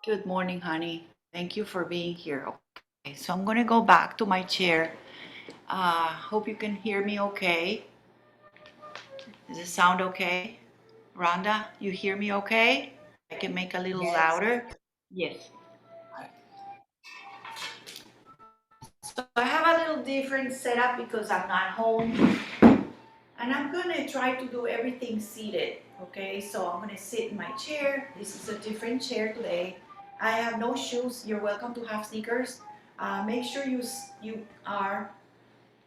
Good morning, honey. Thank you for being here. Okay, so I'm gonna go back to my chair. Hope you can hear me okay. Does it sound okay? Rhonda, you hear me okay? I can make a little louder. Yes. So I have a little different setup because I'm not home. And I'm gonna try to do everything seated. Okay, so I'm gonna sit in my chair. This is a different chair today. I have no shoes. You're welcome to have sneakers. Make sure you are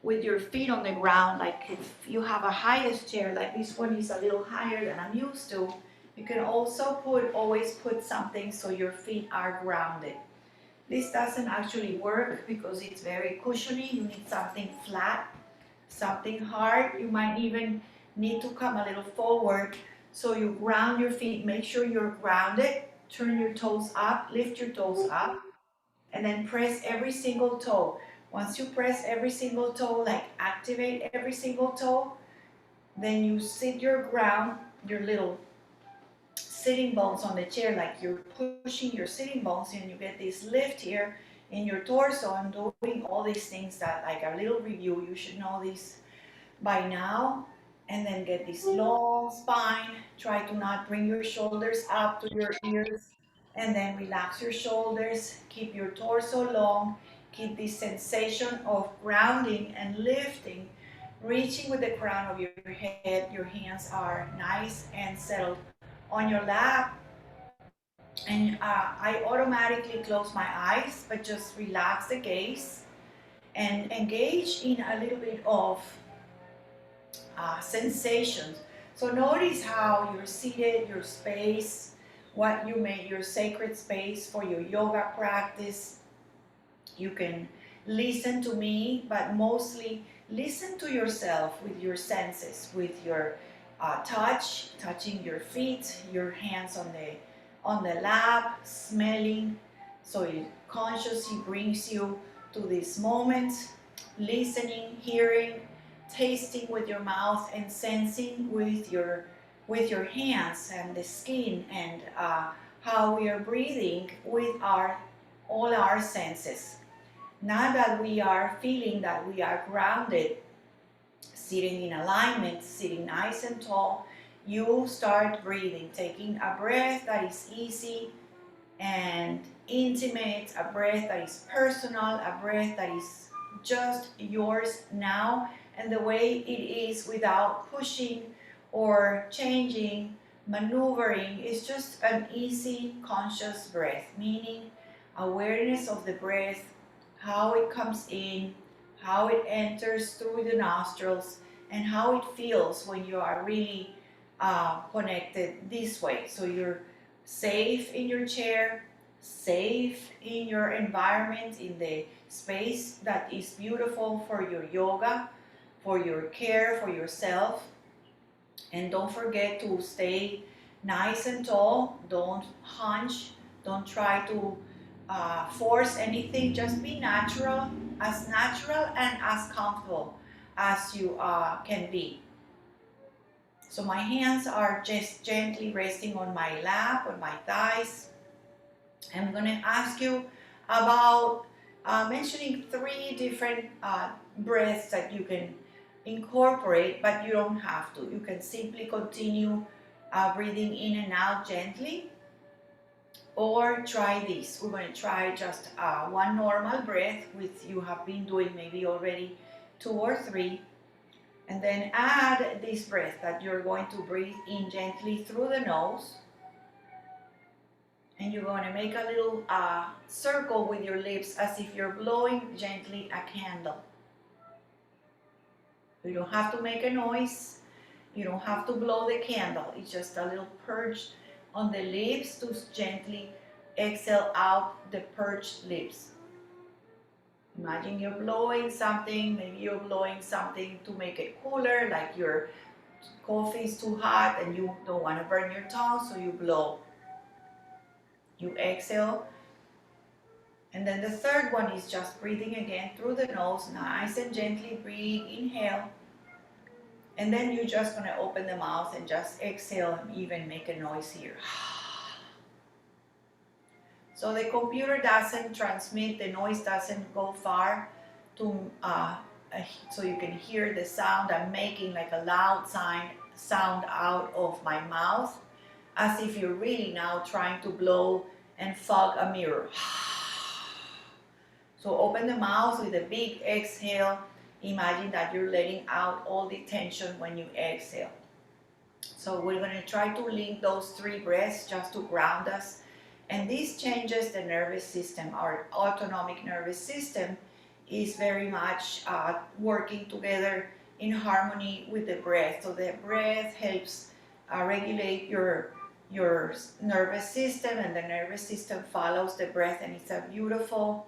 with your feet on the ground. Like if you have a highest chair, like this one is a little higher than I'm used to, you can also always put something so your feet are grounded. This doesn't actually work because it's very cushiony. You need something flat, something hard. You might even need to come a little forward so you ground your feet. Make sure you're grounded. Turn your toes up, lift your toes up, and then press every single toe. Once you press every single toe, like activate every single toe, then you sit your ground, your little sitting bones on the chair, like you're pushing your sitting bones, and you get this lift here in your torso. I'm doing all these things that, like a little review, you should know this by now. And then get this long spine. Try to not bring your shoulders up to your ears. And then relax your shoulders. Keep your torso long. Keep this sensation of grounding and lifting. Reaching with the crown of your head. Your hands are nice and settled on your lap. And I automatically close my eyes, but just relax the gaze and engage in a little bit of sensations. So notice how you're seated, your space, what you made your sacred space for your yoga practice. You can listen to me, but mostly listen to yourself with your senses, with your touching your feet, your hands on the lap, smelling. So it consciously brings you to this moment, listening, hearing, tasting with your mouth, and sensing with your hands and the skin, and how we are breathing with all our senses. Now that we are feeling that we are grounded, sitting in alignment, sitting nice and tall, you start breathing, taking a breath that is easy and intimate, a breath that is personal, a breath that is just yours now and the way it is, without pushing or changing, maneuvering. It's just an easy, conscious breath, meaning awareness of the breath, how it comes in, how it enters through the nostrils, and how it feels when you are really connected this way. So you're safe in your chair, safe in your environment, in the space that is beautiful for your yoga, for your care for yourself. And don't forget to stay nice and tall. Don't hunch. Don't try to force anything. Just be natural and as comfortable as you can be. So my hands are just gently resting on my lap, on my thighs. I'm going to ask you about mentioning 3 different breaths that you can incorporate, but you don't have to. You can simply continue breathing in and out gently, or try this. We're going to try just one normal breath, which you have been doing maybe already 2 or 3, and then add this breath that you're going to breathe in gently through the nose. And you're going to make a little circle with your lips as if you're blowing gently a candle. You don't have to make a noise. You don't have to blow the candle. It's just a little purge on the lips to gently exhale out the purged lips. Imagine you're blowing something. Maybe you're blowing something to make it cooler, like your coffee is too hot and you don't want to burn your tongue, so you blow. You exhale. And then the third one is just breathing again through the nose, nice and gently breathe, inhale. And then you're just going to open the mouth and just exhale and even make a noise here. So the computer doesn't transmit, the noise doesn't go far to, so you can hear the sound I'm making, like a loud sound out of my mouth, as if you're really now trying to blow and fog a mirror. So open the mouth with a big exhale. Imagine that you're letting out all the tension when you exhale. So we're going to try to link those 3 breaths just to ground us. And this changes the nervous system. Our autonomic nervous system is very much working together in harmony with the breath. So the breath helps regulate your nervous system, and the nervous system follows the breath. And it's a beautiful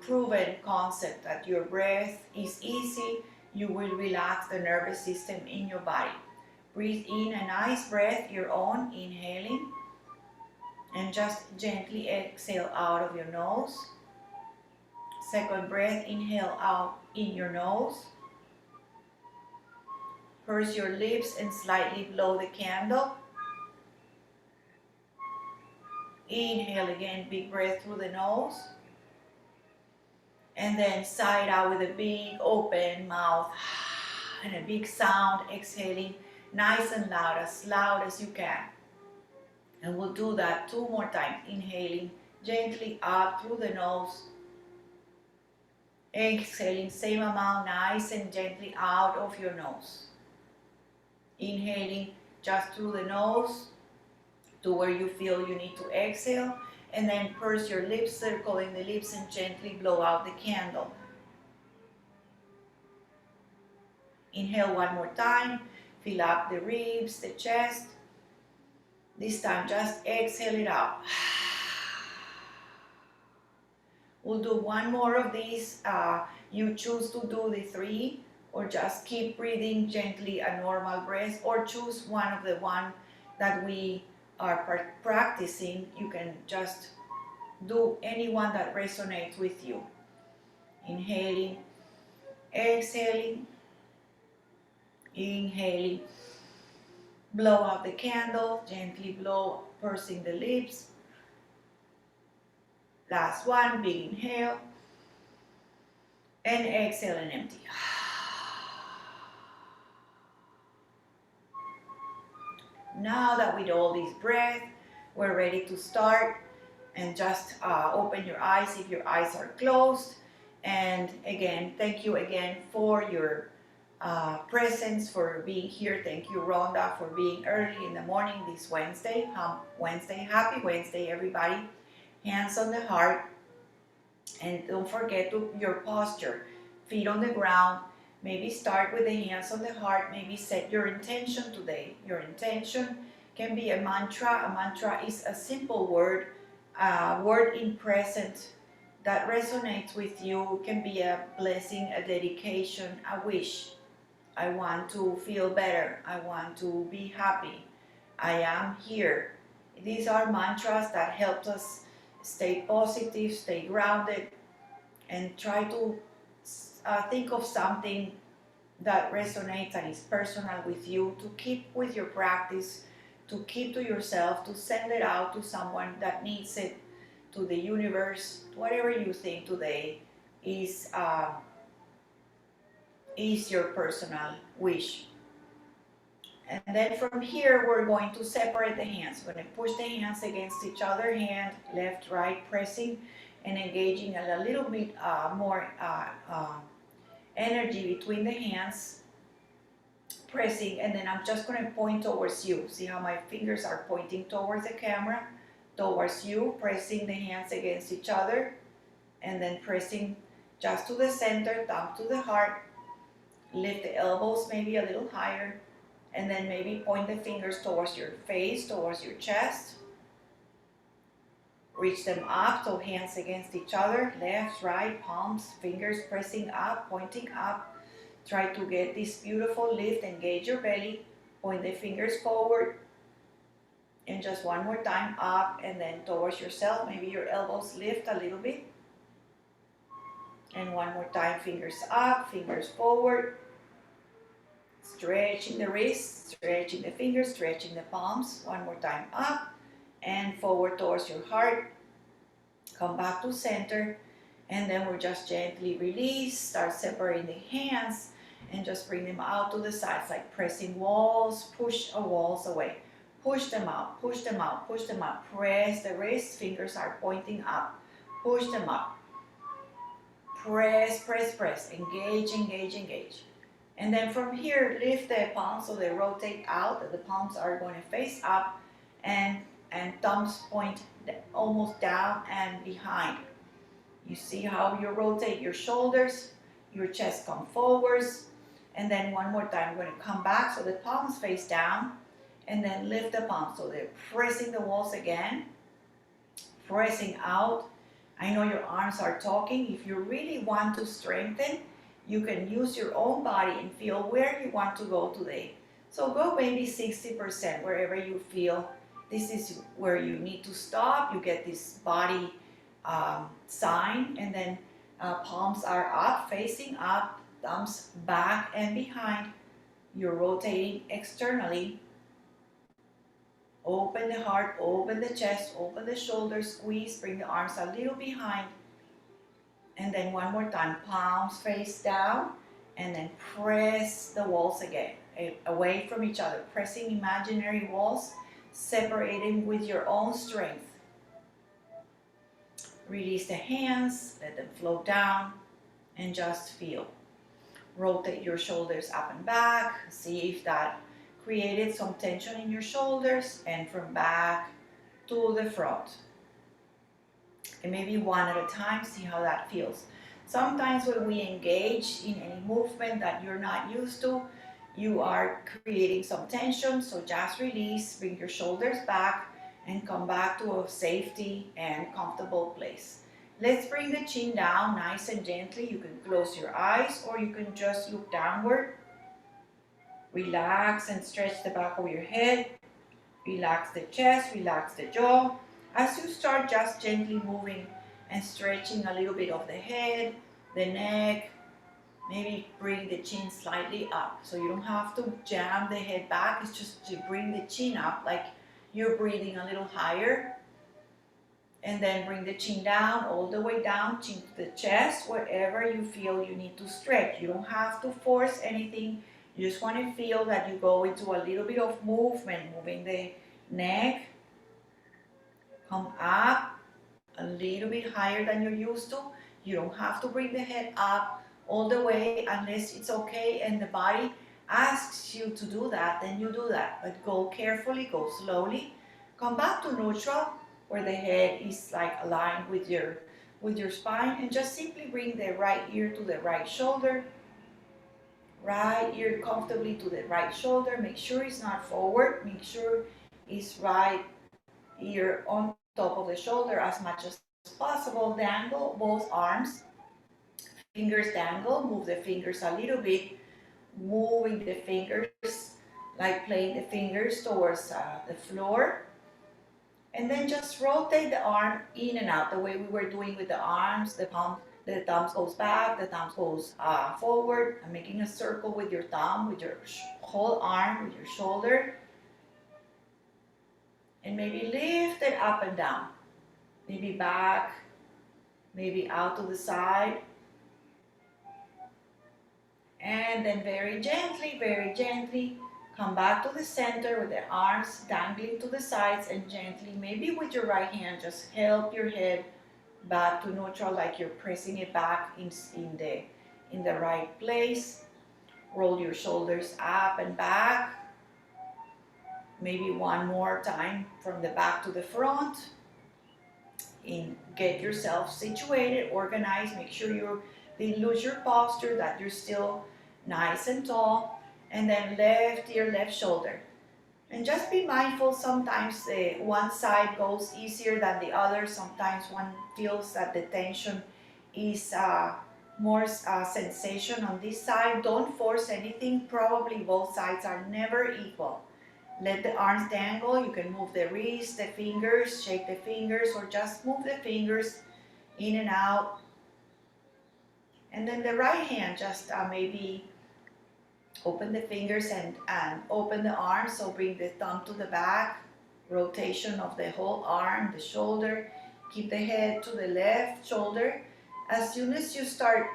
proven concept that your breath is easy. You will relax the nervous system in your body. Breathe in a nice breath, your own, inhaling, and just gently exhale out of your nose. Second breath, inhale out in your nose. Purse your lips and slightly blow the candle. Inhale again, big breath through the nose. And then sigh it out with a big open mouth and a big sound, exhaling nice and loud as you can. And we'll do that 2 more times. Inhaling gently up through the nose. Exhaling same amount, nice and gently out of your nose. Inhaling just through the nose to where you feel you need to exhale. And then purse your lips, circling the lips, and gently blow out the candle. Inhale 1 more time. Fill up the ribs, the chest. This time just exhale it out. We'll do 1 more of these. You choose to do the 3, or just keep breathing gently a normal breath, or choose one of the one that we are practicing. You can just do any one that resonates with you. Inhaling, exhaling, inhaling. Blow out the candle, gently blow, pursing the lips. Last one, big inhale. And exhale and empty. Now that with all this breath, we're ready to start. And just open your eyes if your eyes are closed. And again, thank you again for your presence, for being here. Thank you, Rhonda, for being early in the morning this Wednesday. Happy Wednesday, everybody. Hands on the heart. And don't forget your posture. Feet on the ground. Maybe start with the hands on the heart. Maybe set your intention today. Your intention can be a mantra. A mantra is a simple word in present that resonates with you. It can be a blessing, a dedication, a wish. I want to feel better. I want to be happy. I am here. These are mantras that help us stay positive, stay grounded, and try to think of something that resonates and is personal with you, to keep with your practice, to keep to yourself, to send it out to someone that needs it, to the universe, whatever you think today is your personal wish. And then from here, we're going to separate the hands. We're going to push the hands against each other, hand, left, right, pressing and engaging a little bit more energy between the hands, pressing, and then I'm just going to point towards you. See how my fingers are pointing towards the camera, towards you, pressing the hands against each other, and then pressing just to the center, thumb to the heart. Lift the elbows maybe a little higher, and then maybe point the fingers towards your face, towards your chest. Reach them up, so hands against each other, left, right, palms, fingers pressing up, pointing up. Try to get this beautiful lift, engage your belly, point the fingers forward, and just one more time up and then towards yourself. Maybe your elbows lift a little bit. And one more time, fingers up, fingers forward. Stretching the wrists, stretching the fingers, stretching the palms. One more time, up and forward towards your heart. come back to center, and then we'll just gently release, start separating the hands, and just bring them out to the sides, like pressing walls, push walls away. Push them out, push them out, push them out. Press the wrist, fingers are pointing up. Push them up. Press, press, press. Engage, engage, engage. And then from here, lift the palms so they rotate out. The palms are going to face up, and thumbs point almost down and behind. You see how you rotate your shoulders, your chest come forwards, and then one more time, we're going to come back so the palms face down, and then lift the palms so they're pressing the walls again, pressing out. I know your arms are talking. If you really want to strengthen, you can use your own body and feel where you want to go today. So go maybe 60% wherever you feel. This is where you need to stop. You get this body sign, and then palms are up, facing up, thumbs back and behind. You're rotating externally. Open the heart, open the chest, open the shoulders, squeeze, bring the arms a little behind. And then one more time, palms face down, and then press the walls again, away from each other, pressing imaginary walls, separating with your own strength. Release the hands, let them flow down, and just feel. Rotate your shoulders up and back. See if that created some tension in your shoulders, and from back to the front. And maybe one at a time, see how that feels. Sometimes when we engage in any movement that you're not used to, you are creating some tension, so just release, bring your shoulders back, and come back to a safety and comfortable place. Let's bring the chin down nice and gently. You can close your eyes, or you can just look downward. Relax and stretch the back of your head. Relax the chest, relax the jaw. As you start, just gently moving and stretching a little bit of the head, the neck. Maybe bring the chin slightly up. So you don't have to jam the head back. It's just to bring the chin up like you're breathing a little higher. And then bring the chin down, all the way down, chin to the chest, wherever you feel you need to stretch. You don't have to force anything. You just want to feel that you go into a little bit of movement, moving the neck. Come up a little bit higher than you're used to. You don't have to bring the head up all the way unless it's okay and the body asks you to do that, then you do that. But go carefully, go slowly. Come back to neutral, where the head is like aligned with your spine, and just simply bring the right ear to the right shoulder. Right ear comfortably to the right shoulder. Make sure it's not forward. Make sure it's right ear on top of the shoulder as much as possible. Dangle both arms. Fingers dangle. Move the fingers a little bit. Moving the fingers, like playing the fingers towards the floor. And then just rotate the arm in and out the way we were doing with the arms. The thumbs goes back, the thumbs goes forward. I'm making a circle with your thumb, with your whole arm, with your shoulder. And maybe lift it up and down. Maybe back, maybe out to the side. And then very gently, come back to the center with the arms dangling to the sides, and gently, maybe with your right hand, just help your head back to neutral, like you're pressing it back in the right place. Roll your shoulders up and back. Maybe one more time from the back to the front. Get yourself situated, organized. Make sure you didn't lose your posture, that you're still nice and tall. And then left ear, left shoulder. And just be mindful, sometimes one side goes easier than the other. Sometimes one feels that the tension is more sensation on this side. Don't force anything. Probably both sides are never equal. Let the arms dangle. You can move the wrists, the fingers, shake the fingers, or just move the fingers in and out. And then the right hand, just maybe open the fingers and open the arm. So bring the thumb to the back, rotation of the whole arm, the shoulder. Keep the head to the left shoulder. As soon as you start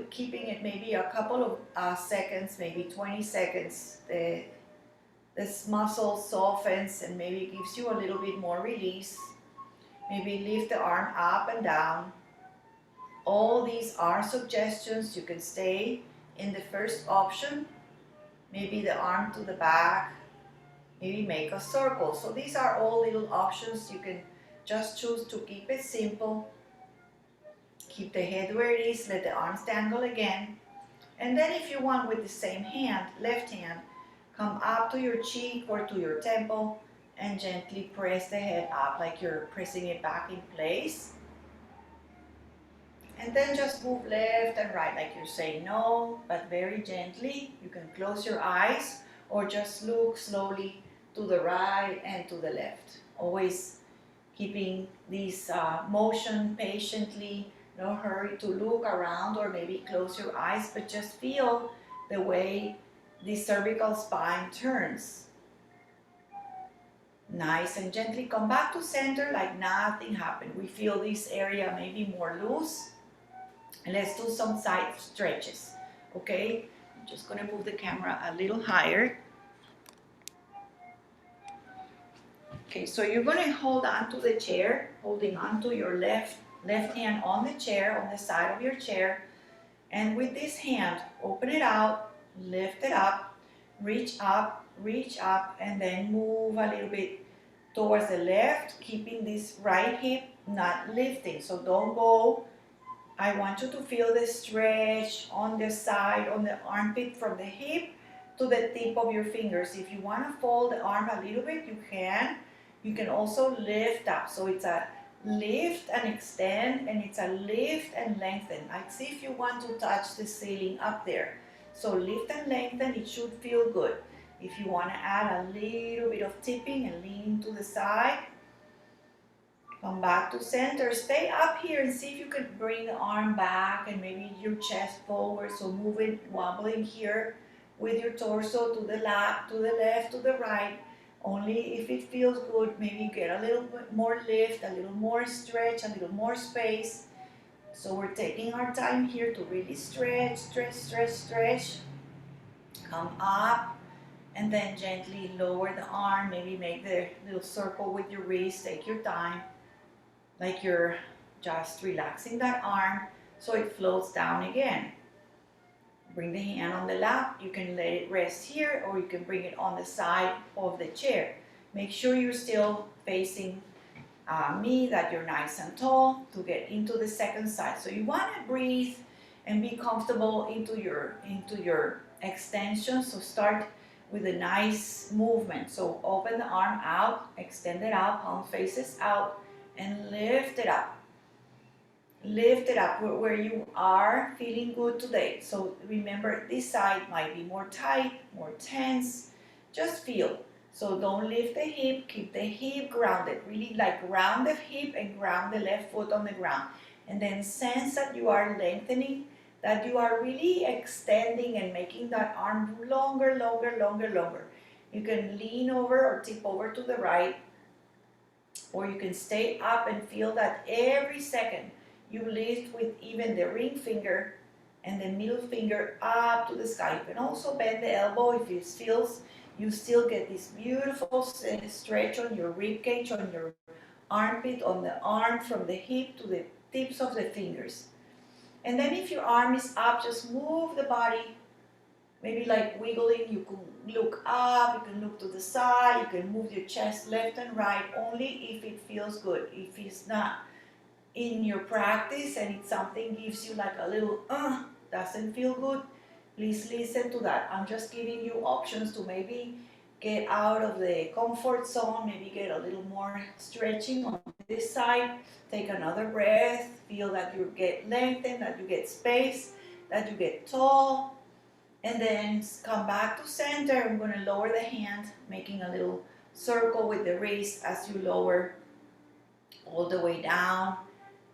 keeping it maybe a couple of seconds, maybe 20 seconds, this muscle softens and maybe gives you a little bit more release. Maybe lift the arm up and down. All these are suggestions. You can stay in the first option. Maybe the arm to the back. Maybe make a circle. So these are all little options. You can just choose to keep it simple. Keep the head where it is. Let the arms dangle again. And then if you want, with the same hand, left hand, come up to your cheek or to your temple and gently press the head up like you're pressing it back in place. And then just move left and right like you're saying no, but very gently. You can close your eyes or just look slowly to the right and to the left. Always keeping this motion patiently. No hurry to look around or maybe close your eyes, but just feel the way the cervical spine turns. Nice and gently come back to center like nothing happened. We feel this area maybe more loose. And let's do some side stretches, okay? I'm just gonna move the camera a little higher. Okay, so you're gonna hold on to the chair, holding on to your left hand on the chair, on the side of your chair. And with this hand, open it out, lift it up, reach up, and then move a little bit towards the left, keeping this right hip not lifting. So don't go. I want you to feel the stretch on the side, on the armpit from the hip to the tip of your fingers. If you want to fold the arm a little bit, you can. You can also lift up. So it's a lift and extend, and it's a lift and lengthen. Like see if you want to touch the ceiling up there. So lift and lengthen, it should feel good. If you want to add a little bit of tipping and lean to the side, come back to center. Stay up here and see if you can bring the arm back and maybe your chest forward. So move it, wobbling here with your torso to the left, to the right. Only if it feels good, maybe get a little bit more lift, a little more stretch, a little more space. So we're taking our time here to really stretch. Come up and then gently lower the arm. Maybe make the little circle with your wrist. Take your time, like you're just relaxing that arm so it floats down again. Bring the hand on the lap. You can let it rest here or you can bring it on the side of the chair. Make sure you're still facing me, that you're nice and tall to get into the second side. So you want to breathe and be comfortable into your extension. So start with a nice movement. So open the arm out, extend it out, palm faces out, and lift it up. Lift it up where you are feeling good today. So remember, this side might be more tight, more tense. Just feel. So don't lift the hip, keep the hip grounded. Really like ground the hip and ground the left foot on the ground. And then sense that you are lengthening, that you are really extending and making that arm longer. You can lean over or tip over to the right, or you can stay up and feel that every second you lift with even the ring finger and the middle finger up to the sky. You can also bend the elbow if it feels. You still get this beautiful stretch on your rib cage, on your armpit, on the arm from the hip to the tips of the fingers. And then if your arm is up, just move the body, maybe like wiggling. You can look up, you can look to the side, you can move your chest left and right, only if it feels good. If it's not in your practice and it's something gives you like a little doesn't feel good, please listen to that. I'm just giving you options to maybe get out of the comfort zone, maybe get a little more stretching on this side. Take another breath, feel that you get lengthened, that you get space, that you get tall, and then come back to center. I'm going to lower the hand, making a little circle with the wrist as you lower all the way down,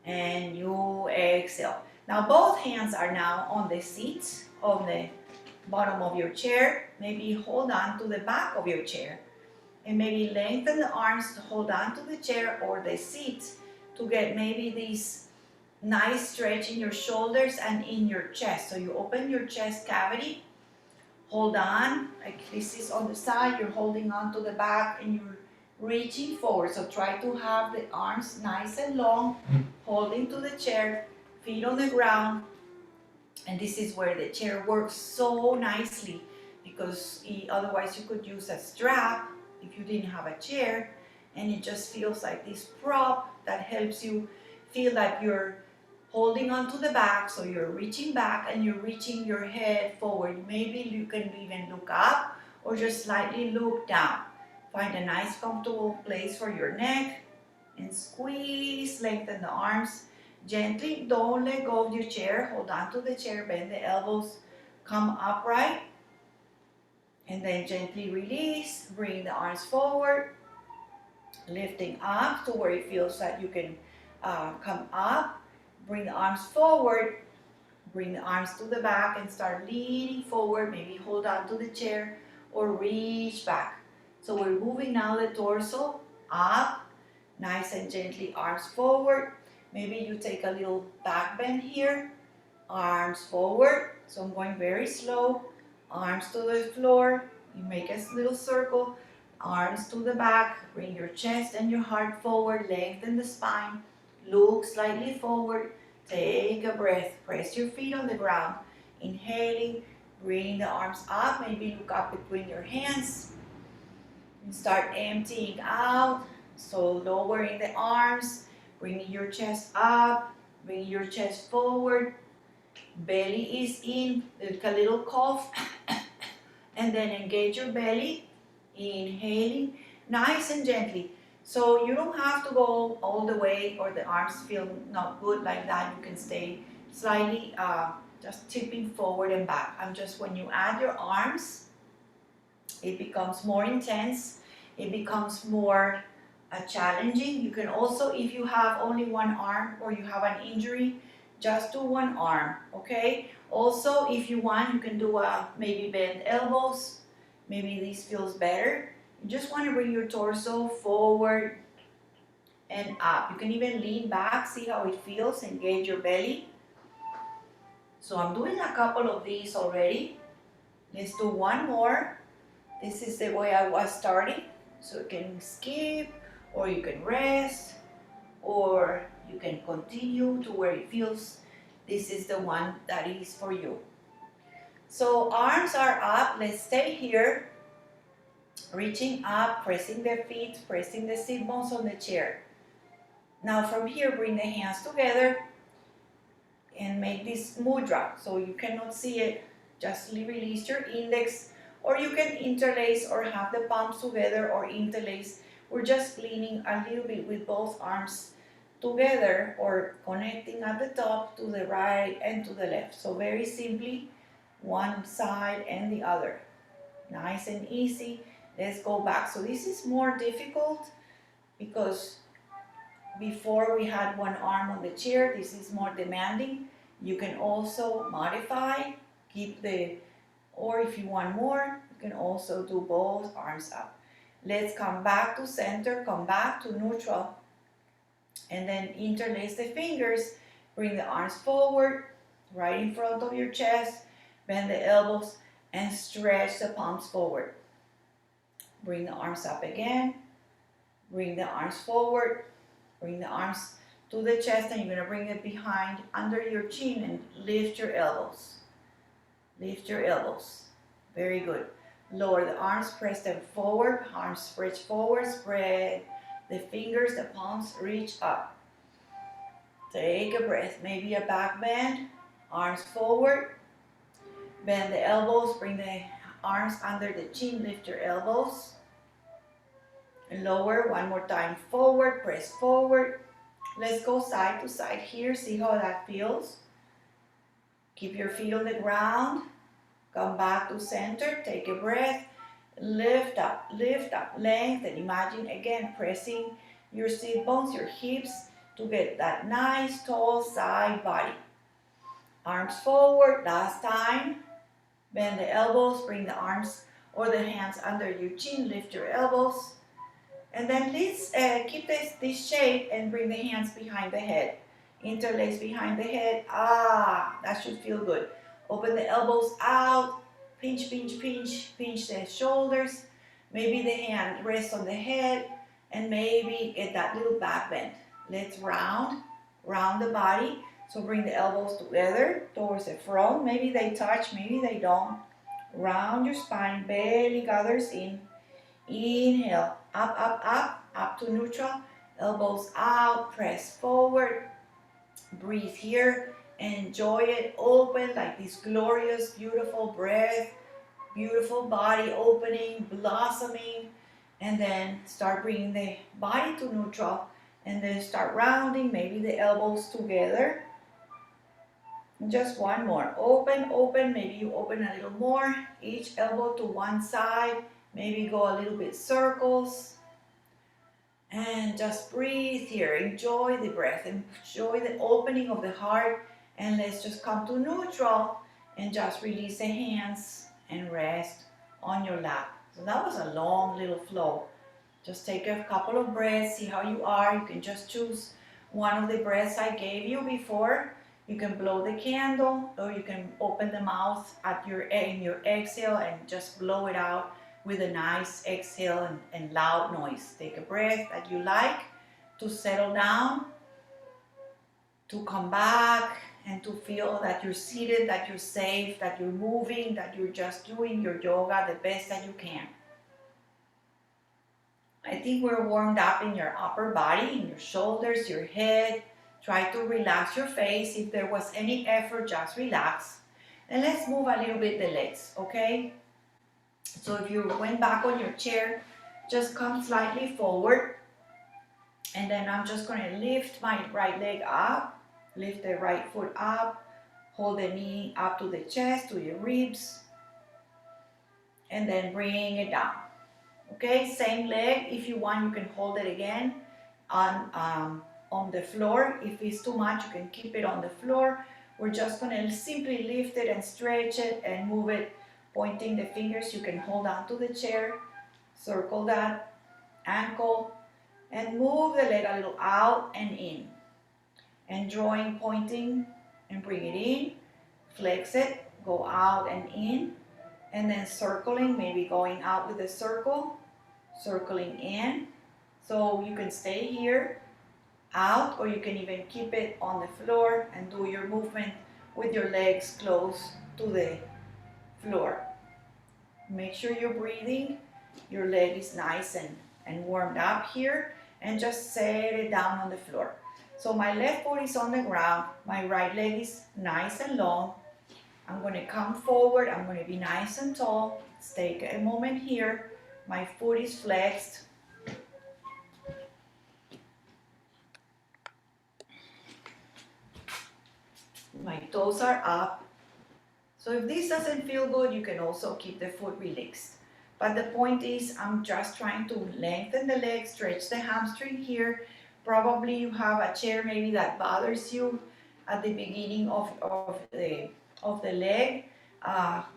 and you exhale. Now both hands are now on the seat on the bottom of your chair. Maybe hold on to the back of your chair and maybe lengthen the arms to hold on to the chair or the seat to get maybe this nice stretch in your shoulders and in your chest. So you open your chest cavity, hold on, like this is on the side, you're holding on to the back and you're reaching forward. So try to have the arms nice and long, holding to the chair, feet on the ground. And this is where the chair works so nicely, because otherwise you could use a strap if you didn't have a chair, and it just feels like this prop that helps you feel like you're holding onto the back, so you're reaching back and you're reaching your head forward. Maybe you can even look up or just slightly look down. Find a nice comfortable place for your neck and squeeze, lengthen the arms gently. Don't let go of your chair. Hold on to the chair, bend the elbows, come upright, and then gently release. Bring the arms forward, lifting up to where it feels like you can come up. Bring the arms forward, bring the arms to the back and start leaning forward. Maybe hold on to the chair or reach back. So we're moving now the torso up, nice and gently, arms forward. Maybe you take a little back bend here, arms forward. So I'm going very slow, arms to the floor. You make a little circle, arms to the back. Bring your chest and your heart forward, lengthen the spine. Look slightly forward, take a breath, press your feet on the ground, inhaling, bring the arms up, maybe look up between your hands, and start emptying out, so lowering the arms, bringing your chest up, bringing your chest forward, belly is in, like a little cough, and then engage your belly, inhaling, nice and gently. So you don't have to go all the way or the arms feel not good like that. You can stay slightly just tipping forward and back. When you add your arms, it becomes more intense. It becomes more challenging. You can also, if you have only one arm or you have an injury, just do one arm, okay? Also, if you want, you can do maybe bend elbows. Maybe this feels better. You just want to bring your torso forward and up. You can even lean back, see how it feels, engage your belly. So I'm doing a couple of these already. Let's do one more. This is the way I was starting. So you can skip, or you can rest, or you can continue to where it feels. This is the one that is for you. So arms are up. Let's stay here. Reaching up, pressing the feet, pressing the sit bones on the chair. Now from here, bring the hands together and make this mudra. So you cannot see it, just release your index, or you can interlace or have the palms together or interlace. We're just leaning a little bit with both arms together or connecting at the top to the right and to the left. So very simply, one side and the other. Nice and easy. Let's go back. So this is more difficult because before we had one arm on the chair. This is more demanding. You can also modify, or if you want more, you can also do both arms up. Let's come back to center, come back to neutral, and then interlace the fingers. Bring the arms forward, right in front of your chest, bend the elbows, and stretch the palms forward. Bring the arms up again, bring the arms forward, bring the arms to the chest, and you're going to bring it behind under your chin and lift your elbows. Lift your elbows. Very good. Lower the arms, press them forward, arms stretch forward, spread the fingers, the palms reach up. Take a breath, maybe a back bend, arms forward, bend the elbows, bring the arms under the chin, lift your elbows. Lower, one more time, forward, press forward. Let's go side to side here, see how that feels. Keep your feet on the ground, come back to center, take a breath, lift up, lengthen. Imagine again pressing your sit bones, your hips to get that nice tall side body. Arms forward, last time. Bend the elbows, bring the arms or the hands under your chin. Lift your elbows. And then let's keep this shape and bring the hands behind the head. Interlace behind the head. Ah, that should feel good. Open the elbows out. Pinch, pinch, pinch. Pinch the shoulders. Maybe the hand rests on the head. And maybe get that little back bend. Let's round the body. So bring the elbows together towards the front. Maybe they touch, maybe they don't. Round your spine. Belly gathers in. Inhale, up, up, up, up to neutral. Elbows out, press forward. Breathe here. Enjoy it. Open like this glorious, beautiful breath. Beautiful body opening, blossoming. And then start bringing the body to neutral. And then start rounding, maybe the elbows together. Just one more. Open, open. Maybe you open a little more. Each elbow to one side. Maybe go a little bit circles. And just breathe here. Enjoy the breath. Enjoy the opening of the heart. And let's just come to neutral. And just release the hands and rest on your lap. So that was a long little flow. Just take a couple of breaths. See how you are. You can just choose one of the breaths I gave you before. You can blow the candle, or you can open the mouth in your exhale and just blow it out with a nice exhale and loud noise. Take a breath that you like to settle down, to come back, and to feel that you're seated, that you're safe, that you're moving, that you're just doing your yoga the best that you can. I think we're warmed up in your upper body, in your shoulders, your head. Try to relax your face. If there was any effort, just relax. And let's move a little bit the legs, okay? So if you went back on your chair, just come slightly forward. And then I'm just going to lift my right leg up. Lift the right foot up. Hold the knee up to the chest, to your ribs. And then bring it down. Okay, same leg. If you want, you can hold it again on the floor. If it's too much, you can keep it on the floor. We're just going to simply lift it and stretch it and move it, pointing the fingers. You can hold on to the chair, circle that ankle, and move the leg a little out and in. And drawing, pointing, and bring it in. Flex it, go out and in. And then circling, maybe going out with a circle, circling in. So you can stay here, out, or you can even keep it on the floor and do your movement with your legs close to the floor. Make sure you're breathing. Your leg is nice and warmed up here, and just set it down on the floor. So my left foot is on the ground. My right leg is nice and long. I'm going to come forward. I'm going to be nice and tall. Let's take a moment here. My foot is flexed. My toes are up. So if this doesn't feel good, you can also keep the foot relaxed. But the point is, I'm just trying to lengthen the leg, stretch the hamstring here. Probably you have a chair maybe that bothers you at the beginning of the leg.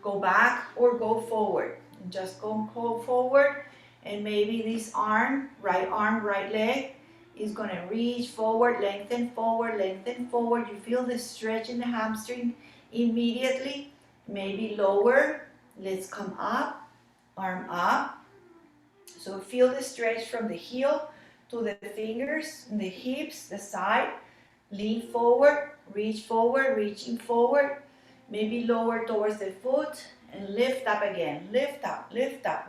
Go back or go forward. And just go forward, and maybe this arm, right leg, is going to reach forward, lengthen forward, lengthen forward. You feel the stretch in the hamstring immediately. Maybe lower. Let's come up, arm up. So feel the stretch from the heel to the fingers, the hips, the side. Lean forward, reaching forward. Maybe lower towards the foot and lift up again. Lift up,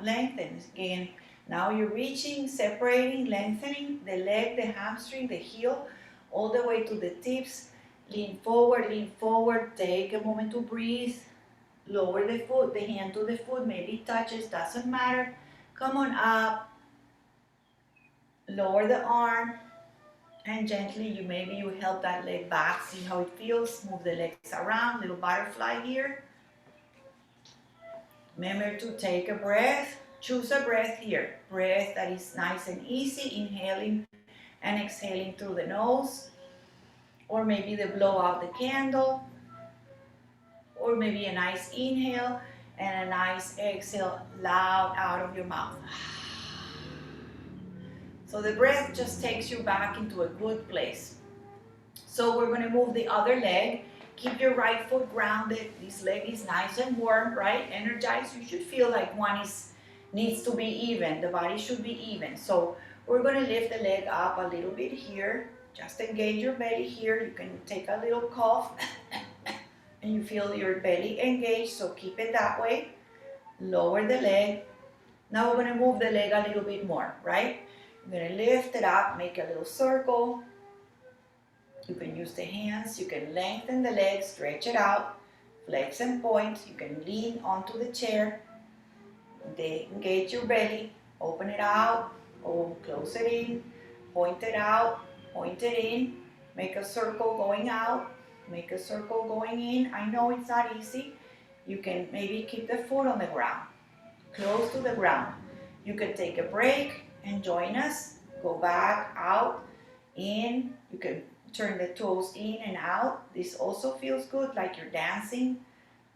lengthen again. Now you're reaching, separating, lengthening the leg, the hamstring, the heel, all the way to the tips. Lean forward. Take a moment to breathe. Lower the foot, the hand to the foot, maybe it touches, doesn't matter. Come on up. Lower the arm. And gently, maybe you help that leg back. See how it feels. Move the legs around. Little butterfly here. Remember to take a breath. Choose a breath here. Breath that is nice and easy. Inhaling and exhaling through the nose. Or maybe the blow out the candle. Or maybe a nice inhale and a nice exhale loud out of your mouth. So the breath just takes you back into a good place. So we're going to move the other leg. Keep your right foot grounded. This leg is nice and warm, right? Energized. You should feel like needs to be even. The body should be even. So we're going to lift the leg up a little bit here. Just engage your belly here. You can take a little cough and you feel your belly engaged. So keep it that way. Lower the leg. Now we're going to move the leg a little bit more, right? You're going to lift it up, make a little circle. You can use the hands, you can lengthen the legs, stretch it out, flex and point. You can lean onto the chair, engage your belly, open it out, or close it in, point it out, point it in, make a circle going out, make a circle going in. I know it's not easy. You can maybe keep the foot on the ground, close to the ground. You can take a break and join us. Go back, out, in. You can turn the toes in and out. This also feels good, like you're dancing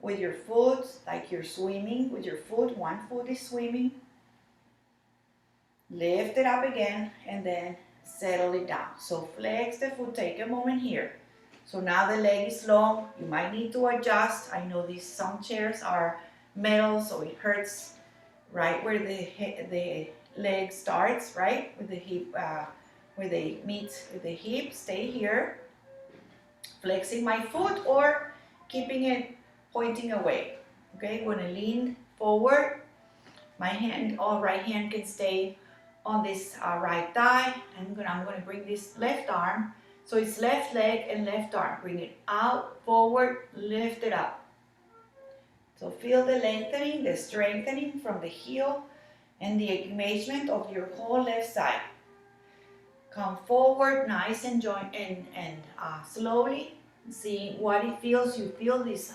with your foot, like you're swimming with your foot. One foot is swimming. Lift it up again and then settle it down. So flex the foot, take a moment here. So now the leg is long. You might need to adjust. I know some chairs are metal, so it hurts right where the leg starts, right? With the hip, where they meet with the hip. Stay here. Flexing my foot or keeping it pointing away. Okay, I'm gonna lean forward. My hand, right hand can stay on this right thigh. I'm gonna bring this left arm. So it's left leg and left arm. Bring it out, forward, lift it up. So feel the lengthening, the strengthening from the heel and the engagement of your whole left side. Come forward, nice and slowly, seeing what it feels. You feel this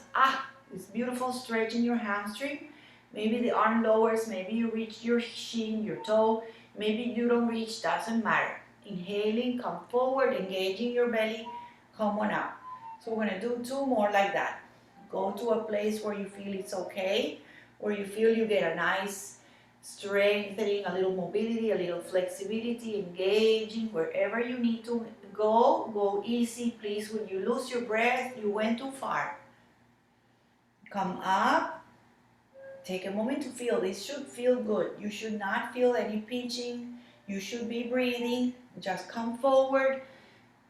beautiful stretch in your hamstring. Maybe the arm lowers, maybe you reach your shin, your toe. Maybe you don't reach, doesn't matter. Inhaling, come forward, engaging your belly, come on up. So we're gonna do 2 more like that. Go to a place where you feel it's okay, where you feel you get a nice strengthening, a little mobility, a little flexibility, engaging wherever you need to go easy. Please, when you lose your breath, you went too far. Come up, take a moment to feel. This should feel good. You should not feel any pinching. You should be breathing. Just come forward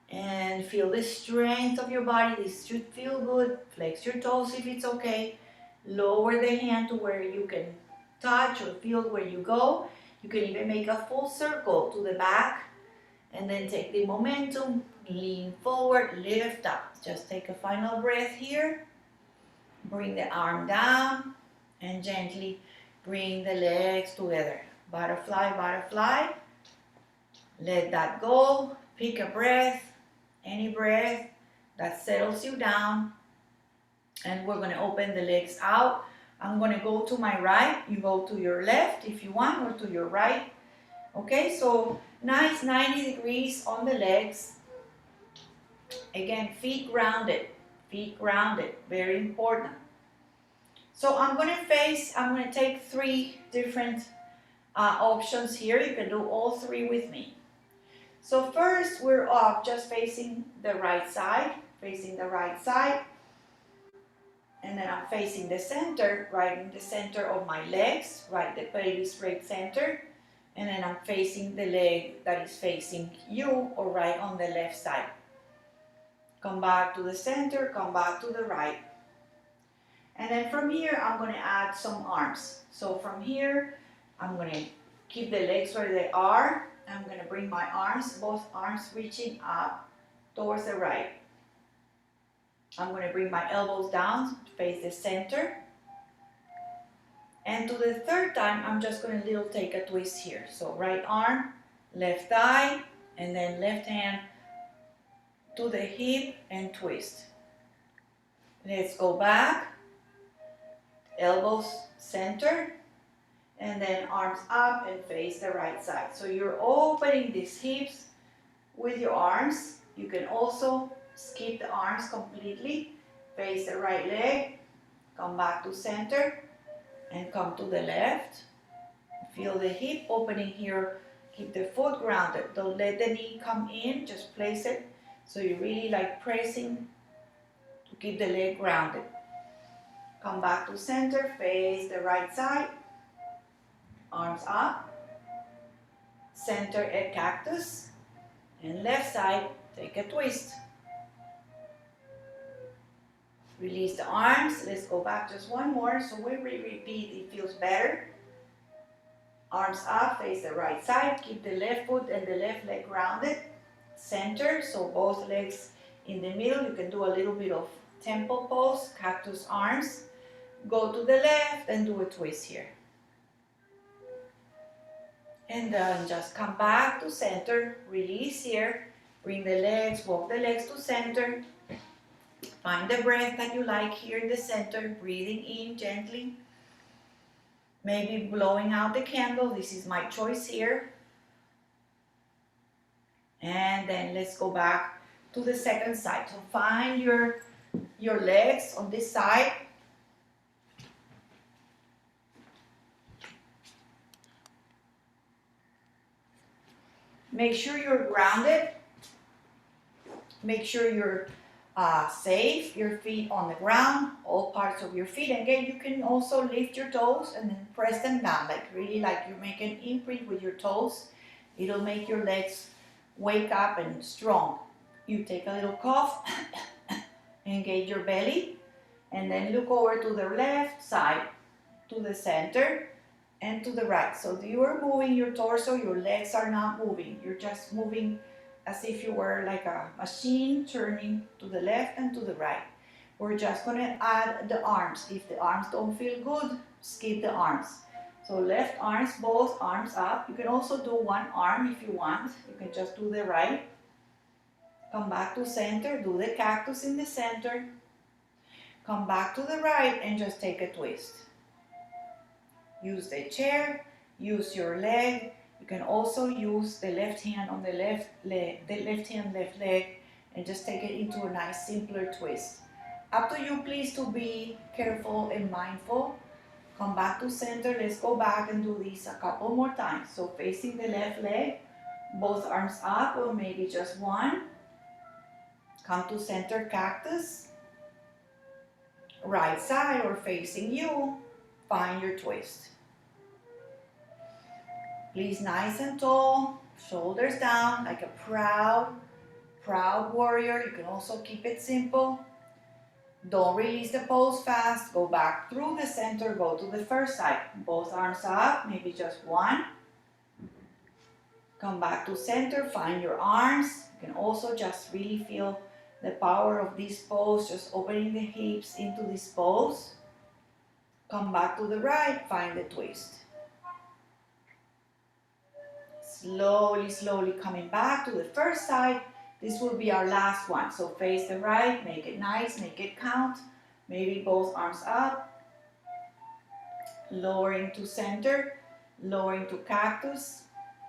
and feel the strength of your body. This should feel good. Flex your toes if it's okay. Lower the hand to where you can touch or feel where you go. You can even make a full circle to the back and then take the momentum, lean forward, lift up. Just take a final breath here. Bring the arm down and gently bring the legs together. Butterfly, butterfly. Let that go. Pick a breath, any breath that settles you down. And we're going to open the legs out. I'm going to go to my right. You go to your left if you want, or to your right. Okay, so nice 90 degrees on the legs. Again, feet grounded. Feet grounded. Very important. So I'm going to take 3 different options here. You can do all 3 with me. So first, we're just facing the right side. Facing the right side. And then I'm facing the center, right in the center of my legs, right, the pelvis break center. And then I'm facing the leg that is facing you, or right on the left side. Come back to the center, come back to the right. And then from here, I'm going to add some arms. So from here, I'm going to keep the legs where they are. I'm going to bring my arms, both arms reaching up towards the right. I'm going to bring my elbows down to face the center. And to the third time, I'm just going to take a twist here. So right arm, left thigh, and then left hand to the hip and twist. Let's go back. Elbows center, and then arms up and face the right side. So you're opening these hips with your arms. You can also skip the arms completely. Face the right leg, come back to center, and come to the left. Feel the hip opening here. Keep the foot grounded. Don't let the knee come in, just place it. So you're really like pressing to keep the leg grounded. Come back to center, face the right side. Arms up. Center a cactus. And left side, take a twist. Release the arms. Let's go back just one more. So when we repeat, it feels better. Arms up, face the right side. Keep the left foot and the left leg grounded. Center, so both legs in the middle. You can do a little bit of temple pose, cactus arms. Go to the left and do a twist here. And then just come back to center. Release here. Bring the legs, walk the legs to center. Find the breath that you like here in the center. Breathing in gently. Maybe blowing out the candle. This is my choice here. And then let's go back to the second side. So find your legs on this side. Make sure you're grounded. Make sure you're safe, your feet on the ground, all parts of your feet. And again, you can also lift your toes and then press them down, like really like you make an imprint with your toes. It'll make your legs wake up and strong. You take a little cough, engage your belly, and then look over to the left side, to the center, and to the right. So you are moving your torso, your legs are not moving. You're just moving as if you were like a machine turning to the left and to the right. We're just gonna add the arms. If the arms don't feel good, skip the arms. So left arms, both arms up. You can also do one arm if you want. You can just do the right. Come back to center, do the cactus in the center. Come back to the right and just take a twist. Use the chair, use your leg. You can also use the left hand on the left leg, left leg, and just take it into a nice simpler twist. Up to you, please, to be careful and mindful. Come back to center. Let's go back and do this a couple more times. So facing the left leg, both arms up, or maybe just one. Come to center, cactus. Right side or facing you, find your twist. Please, nice and tall, shoulders down like a proud warrior. You can also keep it simple. Don't release the pose fast. Go back through the center, go to the first side. Both arms up, maybe just one. Come back to center, find your arms. You can also just really feel the power of this pose, just opening the hips into this pose. Come back to the right, find the twist. Slowly, slowly coming back to the first side. This will be our last one. So face the right, make it nice, make it count. Maybe both arms up. Lowering to center, lowering to cactus.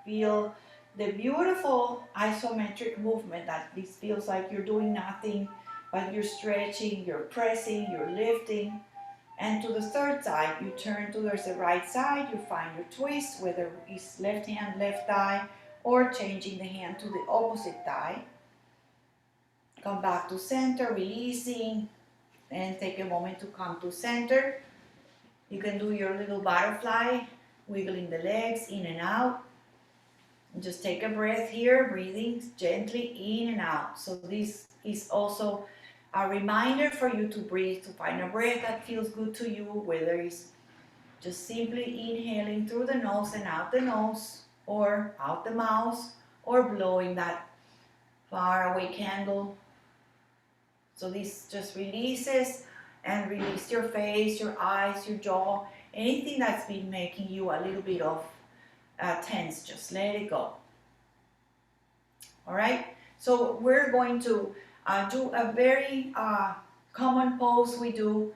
Feel the beautiful isometric movement that this feels like you're doing nothing, but you're stretching, you're pressing, you're lifting. And to the third side, you turn towards the right side, you find your twist, whether it's left hand, left thigh, or changing the hand to the opposite thigh. Come back to center, releasing, and take a moment to come to center. You can do your little butterfly, wiggling the legs in and out. Just take a breath here, breathing gently in and out. So this is also a reminder for you to breathe, to find a breath that feels good to you, whether it's just simply inhaling through the nose and out the nose, or out the mouth, or blowing that far away candle. So this just releases, and release your face, your eyes, your jaw, anything that's been making you a little bit of tense, just let it go. All right, so we're going to do a very common pose we do.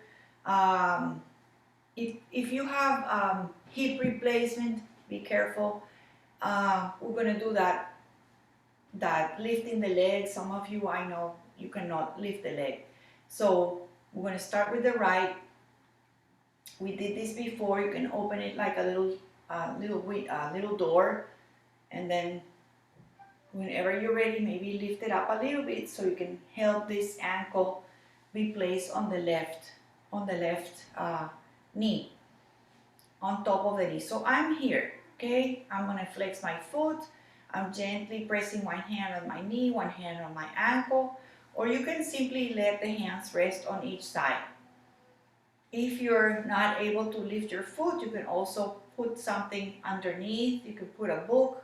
If you have hip replacement, be careful. We're going to do that lifting the leg. Some of you, I know, you cannot lift the leg. So we're going to start with the right. We did this before. You can open it like a little door, and then whenever you're ready, maybe lift it up a little bit so you can help this ankle be placed on the left knee, on top of the knee. So I'm here, okay? I'm gonna flex my foot. I'm gently pressing one hand on my knee, one hand on my ankle, or you can simply let the hands rest on each side. If you're not able to lift your foot, you can also put something underneath. You could put a book.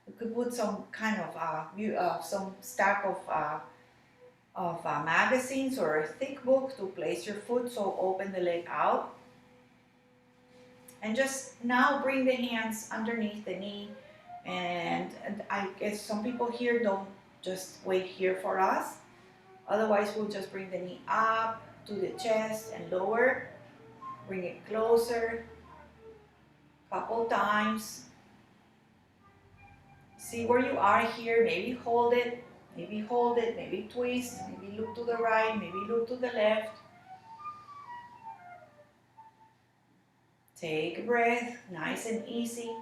You could put some kind of some stack of magazines or a thick book to place your foot. So open the leg out. And just now bring the hands underneath the knee. And I guess some people here don't just wait here for us. Otherwise, we'll just bring the knee up to the chest and lower. Bring it closer. Couple times. See where you are here. Maybe hold it. Maybe twist. Maybe look to the right. Maybe look to the left. Take a breath, nice and easy.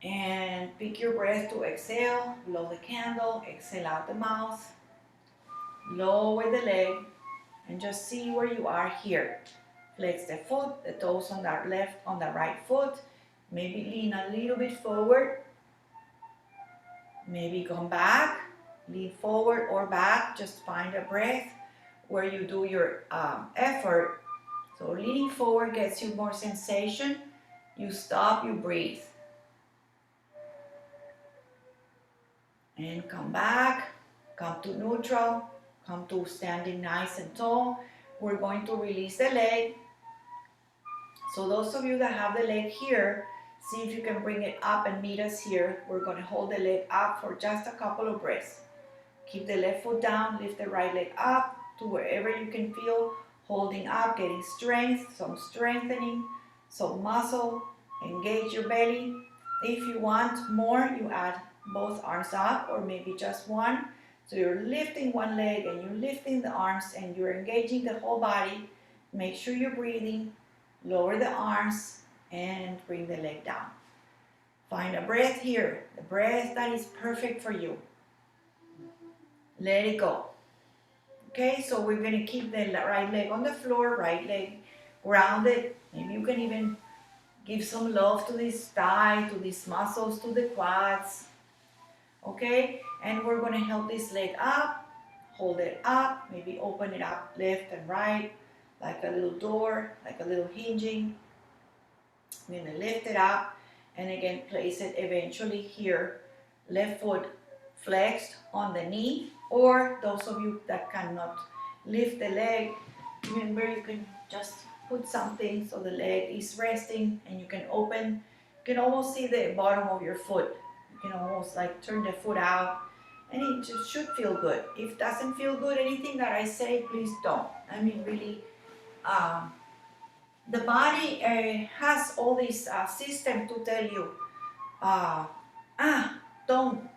And pick your breath to exhale. Blow the candle. Exhale out the mouth. Lower the leg. And just see where you are here. Flex the foot, the toes on the right foot. Maybe lean a little bit forward. Maybe come back. Lean forward or back. Just find a breath where you do your effort. So leaning forward gets you more sensation. You stop, you breathe. And come back. Come to neutral. Come to standing nice and tall. We're going to release the leg. So those of you that have the leg here, see if you can bring it up and meet us here. We're going to hold the leg up for just a couple of breaths. Keep the left foot down, lift the right leg up to wherever you can feel. Holding up, getting strength, some strengthening, some muscle. Engage your belly. If you want more, you add both arms up or maybe just one. So you're lifting one leg and you're lifting the arms and you're engaging the whole body. Make sure you're breathing. Lower the arms and bring the leg down. Find a breath here, the breath that is perfect for you. Let it go. Okay, so we're going to keep the right leg on the floor, right leg grounded. Maybe you can even give some love to this thigh, to these muscles, to the quads. Okay, and we're going to help this leg up, hold it up, maybe open it up left and right, like a little door, like a little hinging. I'm going to lift it up and again place it eventually here. Left foot flexed on the knee, or those of you that cannot lift the leg, remember you can just put something so the leg is resting and you can open. You can almost see the bottom of your foot. You can almost like turn the foot out and it just should feel good. If it doesn't feel good, anything that I say, please don't. I mean, really, the body has all this system to tell you, don't.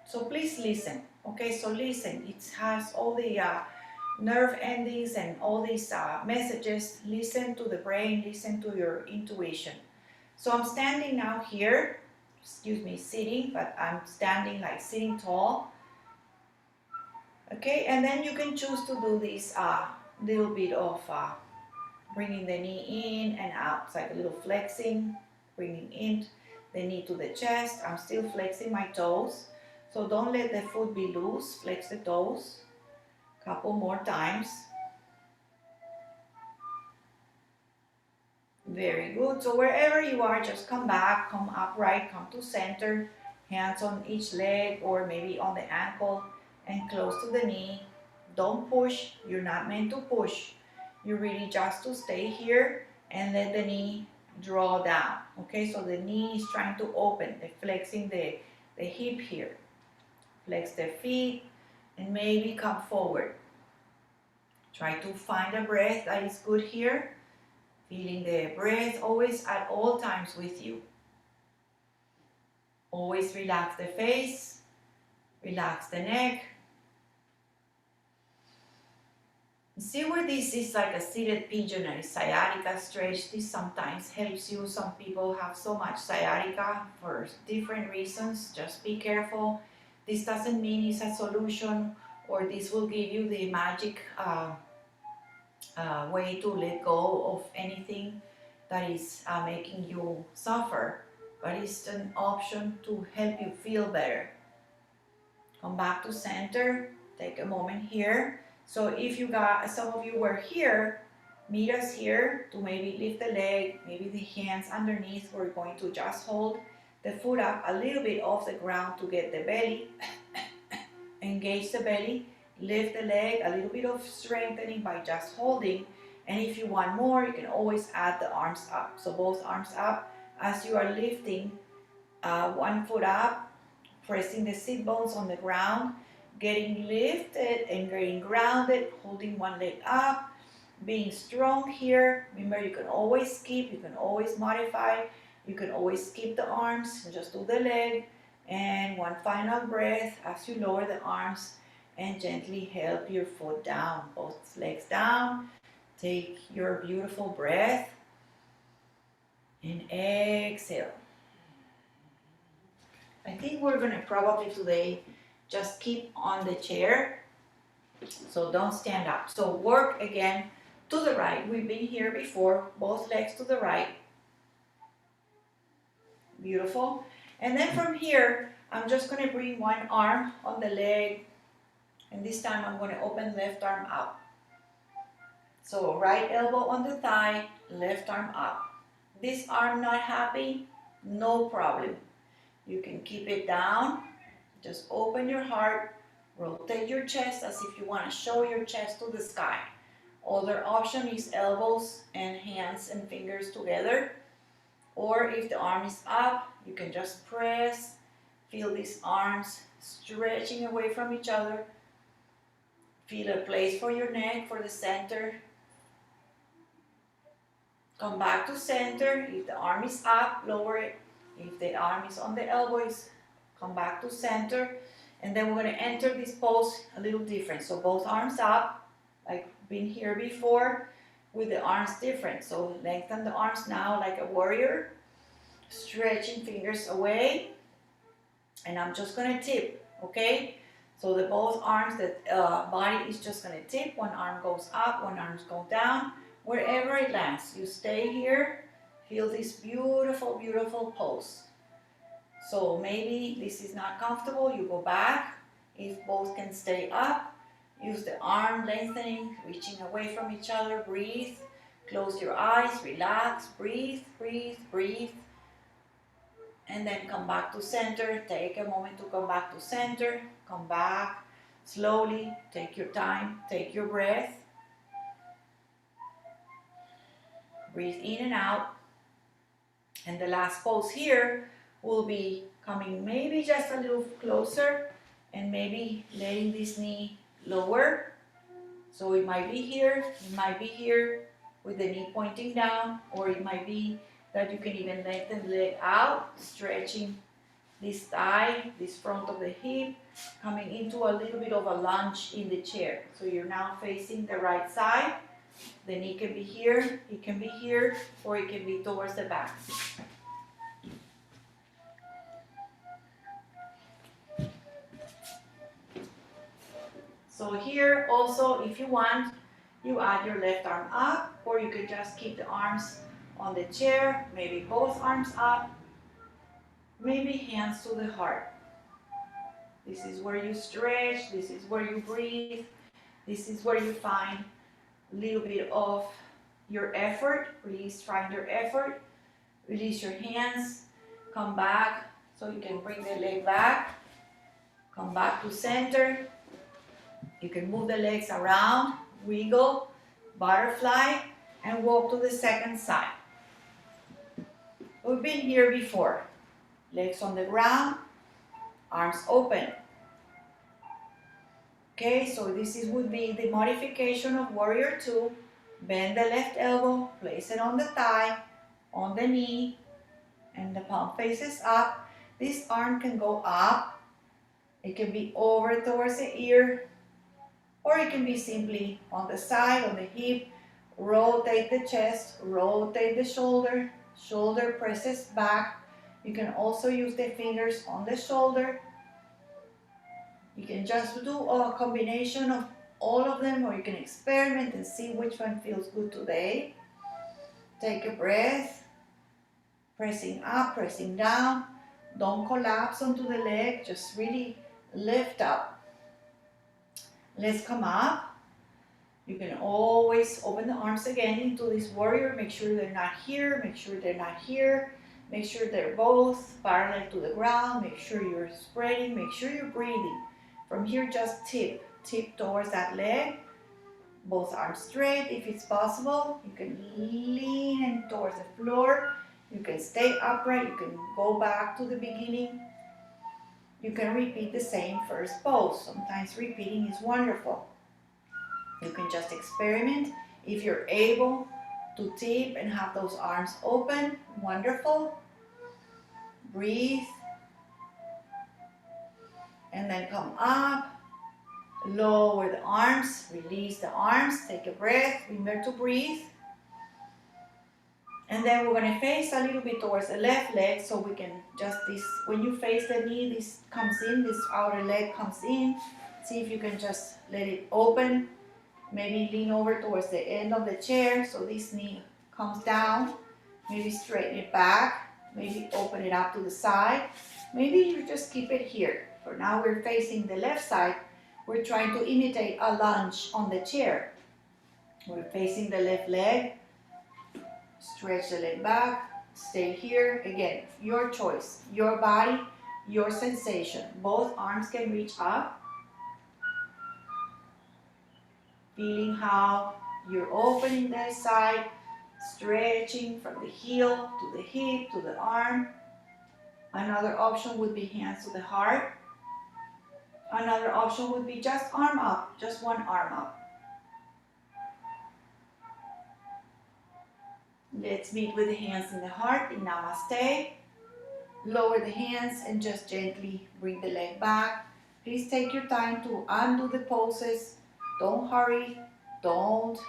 So please listen. Okay, so listen. It has all the nerve endings and all these messages. Listen to the brain, listen to your intuition. So I'm standing now here, sitting, but I'm standing like sitting tall. Okay, and then you can choose to do this little bit of bringing the knee in and out. It's like a little flexing, bringing in the knee to the chest. I'm still flexing my toes. So don't let the foot be loose. Flex the toes. Couple more times. Very good. So wherever you are, just come back, come upright, come to center. Hands on each leg or maybe on the ankle and close to the knee. Don't push. You're not meant to push. You're really just to stay here and let the knee draw down. Okay, so the knee is trying to open, flexing the hip here. Flex the feet and maybe come forward. Try to find a breath that is good here. Feeling the breath always at all times with you. Always relax the face, relax the neck. See where this is like a seated pigeon and sciatica stretch. This sometimes helps you. Some people have so much sciatica for different reasons. Just be careful. This doesn't mean it's a solution or this will give you the magic way to let go of anything that is making you suffer. But it's an option to help you feel better. Come back to center. Take a moment here. So if you got, some of you were here, meet us here to maybe lift the leg, maybe the hands underneath. We're going to just hold the foot up a little bit off the ground to get the belly, engage the belly, lift the leg, a little bit of strengthening by just holding. And if you want more, you can always add the arms up. So both arms up as you are lifting, one foot up, pressing the sit bones on the ground, getting lifted and getting grounded, holding one leg up, being strong here. Remember, you can always skip, you can always modify, you can always skip the arms, just do the leg, and one final breath as you lower the arms and gently help your foot down, both legs down. Take your beautiful breath and exhale. I think we're gonna probably today just keep on the chair, so don't stand up. So work again to the right. We've been here before, both legs to the right. Beautiful. And then from here, I'm just gonna bring one arm on the leg, and this time I'm gonna open left arm up. So right elbow on the thigh, left arm up. This arm not happy, no problem. You can keep it down. Just open your heart, rotate your chest as if you want to show your chest to the sky. Other option is elbows and hands and fingers together. Or if the arm is up, you can just press. Feel these arms stretching away from each other. Feel a place for your neck, for the center. Come back to center. If the arm is up, lower it. If the arm is on the elbows, come back to center. And then we're going to enter this pose a little different. So both arms up, like been here before, with the arms different. So lengthen the arms now like a warrior, stretching fingers away. And I'm just going to tip, okay? So the both arms, the body is just going to tip. One arm goes up, one arm goes down. Wherever it lands, you stay here. Feel this beautiful, beautiful pose. So maybe this is not comfortable, you go back. If both can stay up, use the arm lengthening, reaching away from each other. Breathe, close your eyes, relax, breathe, breathe, breathe. And then come back to center. Take a moment to come back to center. Come back slowly, take your time, take your breath. Breathe in and out. And the last pose here will be coming maybe just a little closer and maybe letting this knee lower. So it might be here, it might be here with the knee pointing down, or it might be that you can even lengthen the leg out, stretching this thigh, this front of the hip, coming into a little bit of a lunge in the chair. So you're now facing the right side. The knee can be here, it can be here, or it can be towards the back. So here also, if you want, you add your left arm up, or you can just keep the arms on the chair, maybe both arms up, maybe hands to the heart. This is where you stretch, this is where you breathe, this is where you find a little bit of your effort. Release, find your effort, release your hands, come back, so you can bring the leg back, come back to center. You can move the legs around, wiggle, butterfly, and walk to the second side. We've been here before. Legs on the ground, arms open. Okay, so this would be the modification of Warrior Two. Bend the left elbow, place it on the thigh, on the knee, and the palm faces up. This arm can go up. It can be over towards the ear. or it can be simply on the side, on the hip. Rotate the chest, rotate the shoulder, shoulder presses back. You can also use the fingers on the shoulder. You can just do a combination of all of them, or you can experiment and see which one feels good today. Take a breath, pressing up, pressing down. Don't collapse onto the leg, just really lift up. Let's come up. You can always open the arms again into this warrior. Make sure they're not here, make sure they're not here. Make sure they're both parallel to the ground. Make sure you're spreading, make sure you're breathing. From here, just tip towards that leg. Both arms straight if it's possible. You can lean in towards the floor. You can stay upright. You can go back to the beginning. You can repeat the same first pose. Sometimes repeating is wonderful. You can just experiment. If you're able to tip and have those arms open, wonderful. Breathe. And then come up. Lower the arms, release the arms, take a breath, remember to breathe. And then we're going to face a little bit towards the left leg, so we can just this, when you face the knee, this comes in, this outer leg comes in. See if you can just let it open. Maybe lean over towards the end of the chair, so this knee comes down. Maybe straighten it back, maybe open it up to the side. Maybe you just keep it here. For now we're facing the left side. We're trying to imitate a lunge on the chair. We're facing the left leg. Stretch the leg back. Stay here. Again, your choice, your body, your sensation. Both arms can reach up. Feeling how you're opening the side, stretching from the heel to the hip to the arm. Another option would be hands to the heart. Another option would be just arm up, just one arm up. Let's meet with the hands in the heart in Namaste. Lower the hands and just gently bring the leg back. Please take your time to undo the poses. Don't hurry, don't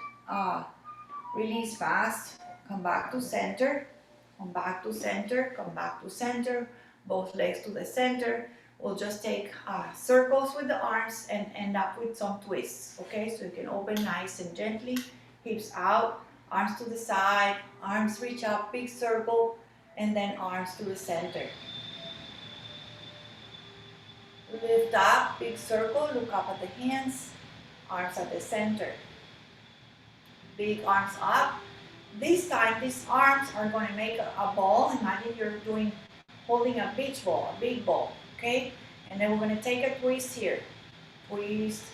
release fast. Come back to center, come back to center, come back to center. Both legs to the center. We'll just take circles with the arms and end up with some twists, okay? So you can open nice and gently, hips out, arms to the side, arms reach up, big circle, and then arms to the center. Lift up, big circle, look up at the hands, arms at the center. Big arms up. This time, these arms are going to make a ball. Imagine you're holding a beach ball, a big ball. Okay, and then we're going to take a twist here. Twist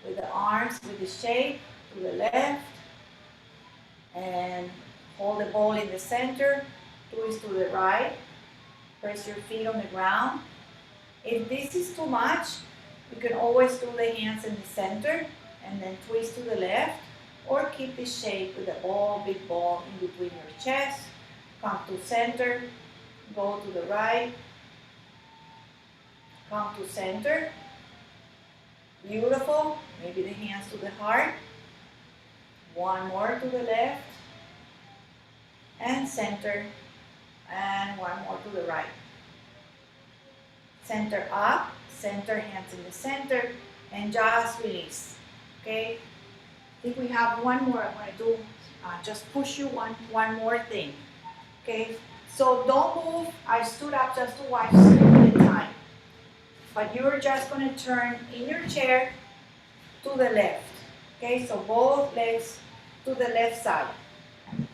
with the arms, with the shape to the left. And hold the ball in the center. Twist to the right. Press your feet on the ground. If this is too much, you can always do the hands in the center and then twist to the left. Or keep this shape with the ball, big ball in between your chest. Come to center. Go to the right. Come to center. Beautiful. Maybe the hands to the heart. One more to the left. And center. And one more to the right. Center up. Center, hands in the center. And just release. Okay? I think we have one more. I'm going to do, just push you one more thing. Okay? So don't move. I stood up just to watch the time. But you're just going to turn in your chair to the left. Okay, so both legs to the left side.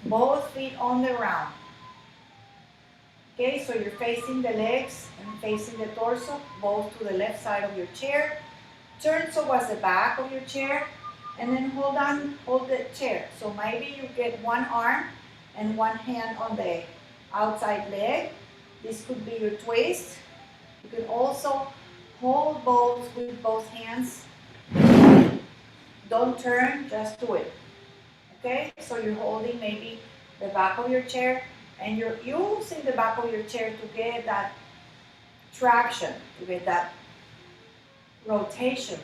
Both feet on the ground. Okay, so you're facing the legs and facing the torso, both to the left side of your chair. Turn towards the back of your chair and then hold the chair. So maybe you get one arm and one hand on the outside leg. This could be your twist. You can also hold both with both hands. Don't turn, just do it. Okay, so you're holding maybe the back of your chair and you're using the back of your chair to get that traction, to get that rotation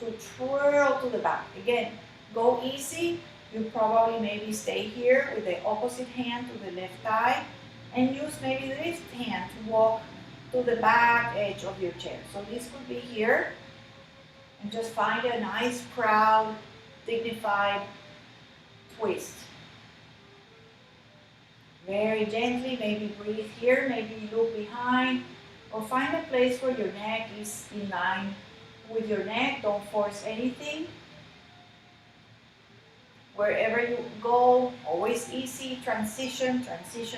to twirl to the back. Again, go easy. You probably maybe stay here with the opposite hand to the left thigh and use maybe the left hand to walk to the back edge of your chair. So this could be here, and just find a nice, proud, dignified twist. Very gently, maybe breathe here, maybe look behind, or find a place where your neck is in line with your neck. Don't force anything. Wherever you go, always easy, transition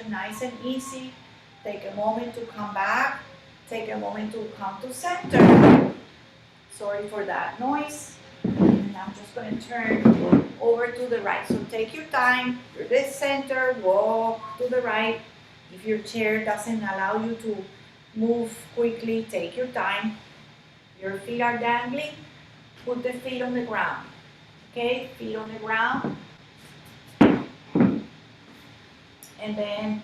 nice and easy. Take a moment to come back. Take a moment to come to center. Sorry for that noise. And I'm just going to turn over to the right. So take your time. You're this center, walk to the right. If your chair doesn't allow you to move quickly, take your time. Your feet are dangling. Put the feet on the ground. Okay, feet on the ground. And then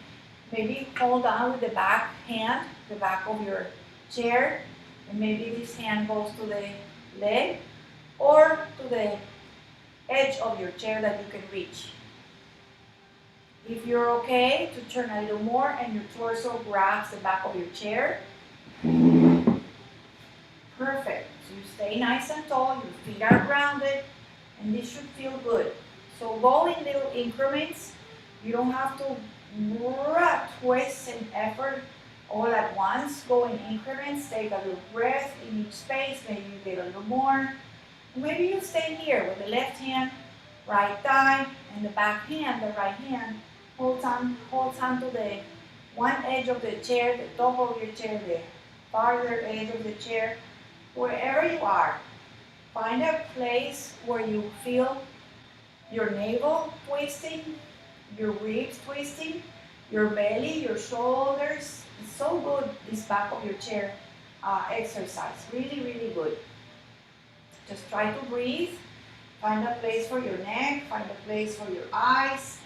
maybe hold on with the back hand, the back of your chair. And maybe this hand goes to the leg or to the edge of your chair that you can reach. If you're okay to turn a little more and your torso grabs the back of your chair. Perfect. So you stay nice and tall, your feet are grounded, and this should feel good. So go in little increments. You don't have to twist and effort all at once. Go in increments. Take a little breath in each space. Maybe you get a little more. Maybe you stay here with the left hand, right thigh, and the back hand, the right hand, holds on to the one edge of the chair, the top of your chair, the farther edge of the chair. Wherever you are, find a place where you feel your navel twisting, your ribs twisting, your belly, your shoulders. It's so good, this back of your chair exercise. Really, really good. Just try to breathe. Find a place for your neck. Find a place for your eyes.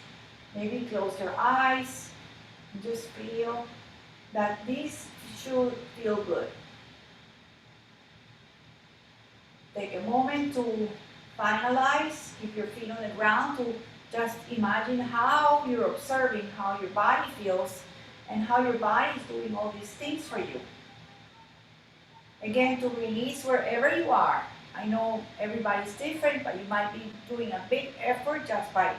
Maybe close your eyes. Just feel that this should feel good. Take a moment to finalize. Keep your feet on the ground to just imagine how you're observing how your body feels and how your body is doing all these things for you. Again, to release wherever you are. I know everybody's different, but you might be doing a big effort just by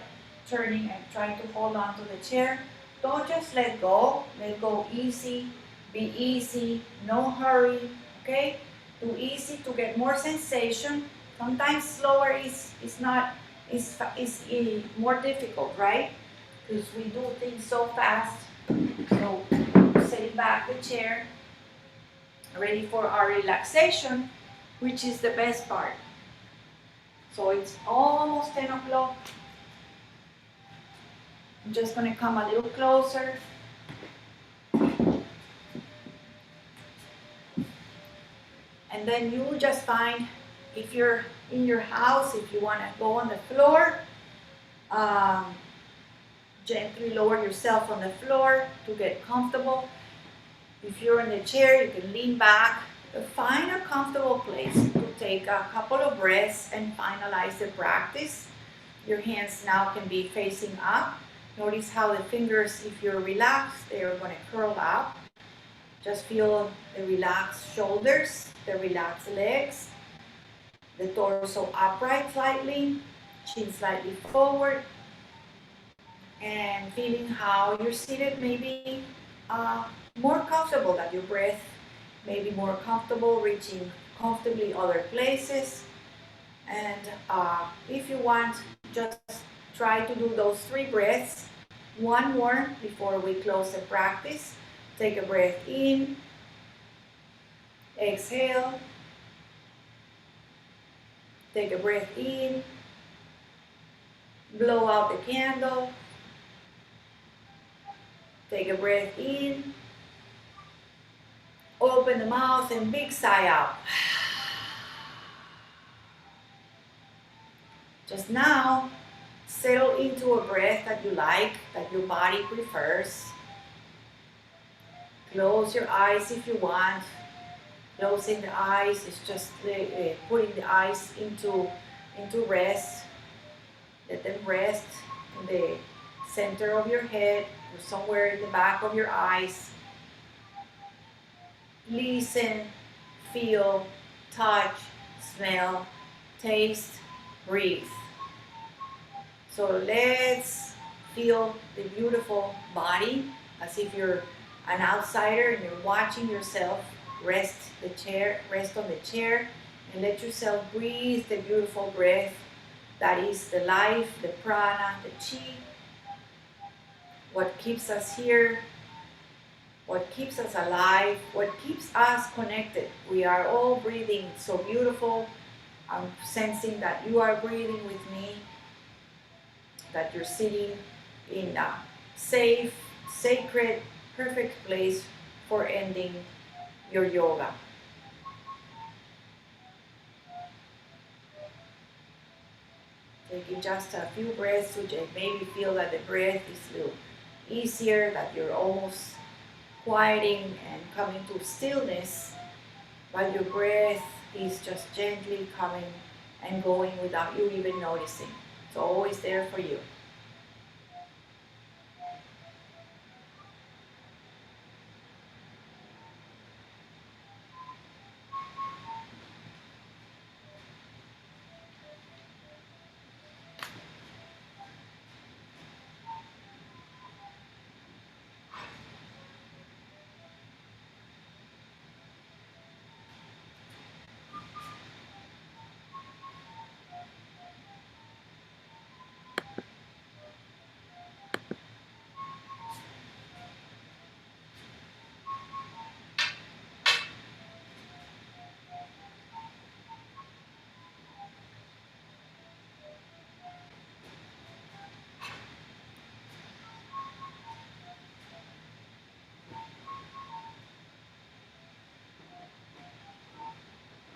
turning and trying to hold on to the chair. Don't just let go. Let go easy. Be easy. No hurry. Okay? Do easy to get more sensation. Sometimes slower is more difficult, right? Because we do things so fast. So setting back the chair, ready for our relaxation, which is the best part. So it's almost 10 o'clock. I'm just going to come a little closer. And then you just find, if you're in your house, if you want to go on the floor, gently lower yourself on the floor to get comfortable. If you're in the chair, you can lean back. Find a comfortable place to take a couple of breaths and finalize the practice. Your hands now can be facing up. Notice how the fingers, if you're relaxed, they are going to curl up. Just feel the relaxed shoulders, the relaxed legs, the torso upright slightly, chin slightly forward, and feeling how you're seated maybe more comfortable, that your breath may be more comfortable, reaching comfortably other places. And if you want, just try to do those 3 breaths. One more before we close the practice. Take a breath in, exhale, take a breath in, blow out the candle, take a breath in, open the mouth and big sigh out. Just now, settle into a breath that you like, that your body prefers. Close your eyes if you want. Closing the eyes is just putting the eyes into rest. Let them rest in the center of your head or somewhere in the back of your eyes. Listen, feel, touch, smell, taste, breathe. So let's feel the beautiful body as if you're an outsider and you're watching yourself. Rest on the chair, and let yourself breathe the beautiful breath that is the life, the prana, the chi, what keeps us here, what keeps us alive, what keeps us connected. We are all breathing so beautiful. I'm sensing that you are breathing with me, that you're sitting in a safe, sacred, perfect place for ending your yoga. Taking just a few breaths to maybe feel that the breath is a little easier, that you're almost quieting and coming to stillness, while your breath is just gently coming and going without you even noticing. It's always there for you.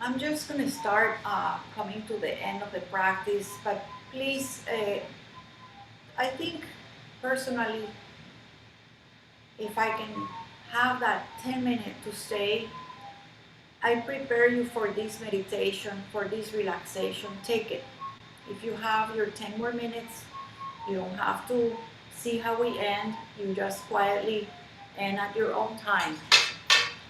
I'm just going to start coming to the end of the practice, but please, I think personally, if I can have that 10 minutes to stay, I prepare you for this meditation, for this relaxation. Take it. If you have your 10 more minutes, you don't have to see how we end. You just quietly end at your own time.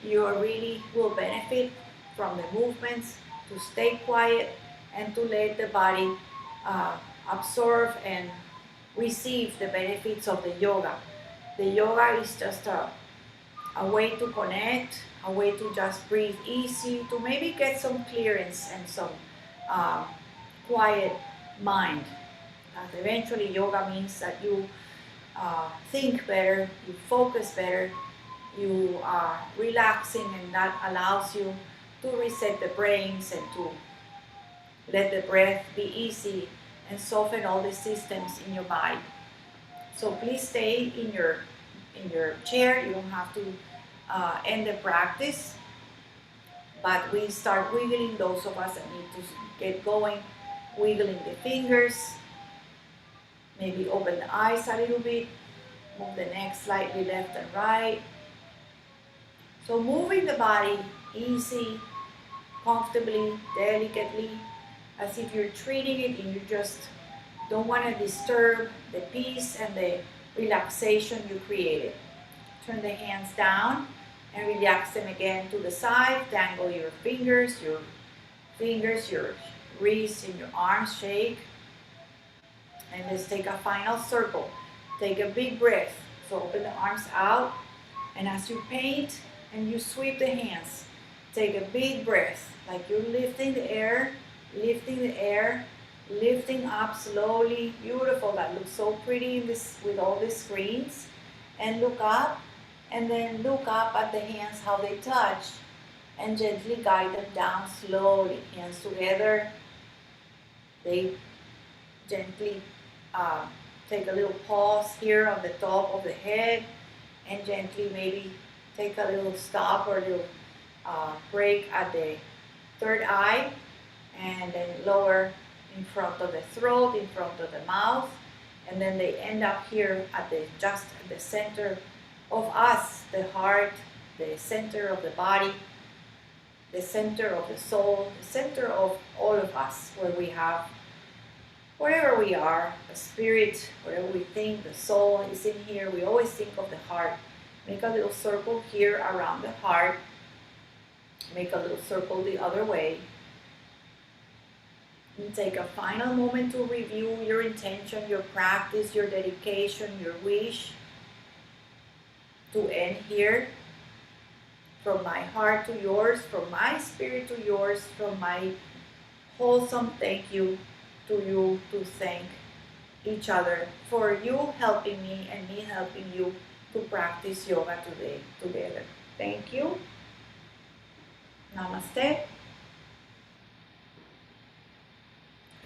You really will benefit from the movements, to stay quiet and to let the body absorb and receive the benefits of the yoga. The yoga is just a way to connect, a way to just breathe easy, to maybe get some clearance and some quiet mind. Eventually, yoga means that you think better, you focus better, you are relaxing, and that allows you to reset the brains and to let the breath be easy and soften all the systems in your body. So please stay in your chair. You don't have to end the practice, but we start wiggling. Those of us that need to get going, wiggling the fingers, maybe open the eyes a little bit, move the neck slightly left and right. So moving the body easy, comfortably, delicately, as if you're treating it and you just don't want to disturb the peace and the relaxation you created. Turn the hands down and relax them again to the side. Dangle your fingers, your wrists, and your arms shake. And let's take a final circle. Take a big breath. So open the arms out. And as you paint and you sweep the hands, take a big breath, like you're lifting the air, lifting up slowly. Beautiful. That looks so pretty in this, with all the screens. And look up, and then look up at the hands, how they touch, and gently guide them down slowly. Hands together. They gently take a little pause here on the top of the head, and gently maybe take a little stop or a little break at the third eye, and then lower in front of the throat, in front of the mouth, and then they end up here at just at the center of us, the heart, the center of the body. the center of the soul, the center of all of us, where we have, wherever we are, the spirit, whatever we think, the soul is in here. We always think of the heart. Make a little circle here around the heart. Make a little circle the other way. And take a final moment to review your intention, your practice, your dedication, your wish to end here. From my heart to yours, from my spirit to yours, from my wholesome thank you to you, to thank each other for you helping me and me helping you to practice yoga today together. Thank you. Namaste.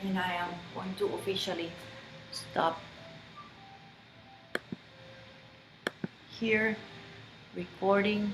And I am going to officially stop here recording.